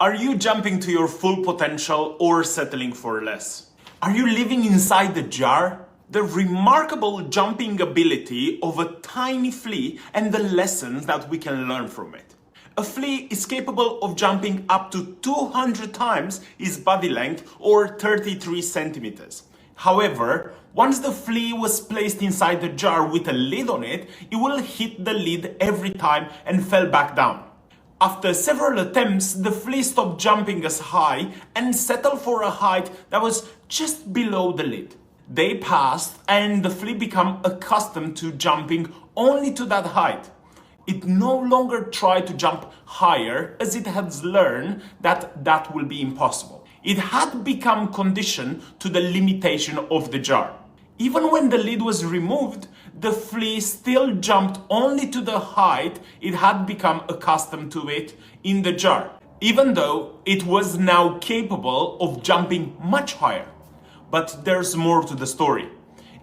Are you jumping to your full potential or settling for less? Are you living inside the jar? The remarkable jumping ability of a tiny flea and the lessons that we can learn from it. A flea is capable of jumping up to 200 times its body length or 33 centimeters. However, once the flea was placed inside the jar with a lid on it, it will hit the lid every time and fell back down. After several attempts, the flea stopped jumping as high and settled for a height that was just below the lid. They passed and the flea became accustomed to jumping only to that height. It no longer tried to jump higher as it has learned that will be impossible. It had become conditioned to the limitation of the jar. Even when the lid was removed, the flea still jumped only to the height it had become accustomed to it in the jar, even though it was now capable of jumping much higher. But there's more to the story.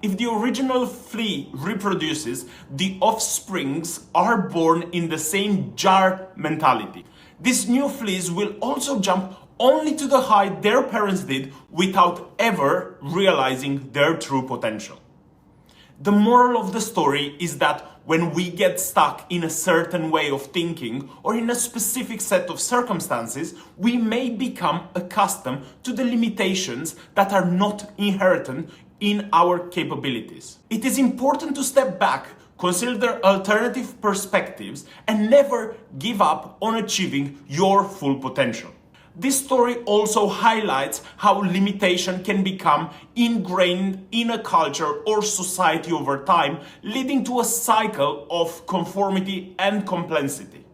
If the original flea reproduces, the offsprings are born in the same jar mentality. These new fleas will also jump only to the height their parents did without ever realizing their true potential. The moral of the story is that when we get stuck in a certain way of thinking or in a specific set of circumstances, we may become accustomed to the limitations that are not inherent in our capabilities. It is important to step back, consider alternative perspectives, and never give up on achieving your full potential. This story also highlights how limitation can become ingrained in a culture or society over time, leading to a cycle of conformity and complexity.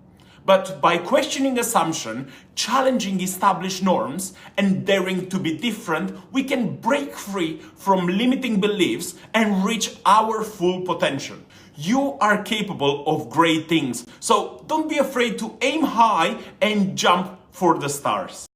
But by questioning assumptions, challenging established norms, and daring to be different, we can break free from limiting beliefs and reach our full potential. You are capable of great things, so don't be afraid to aim high and jump for the stars.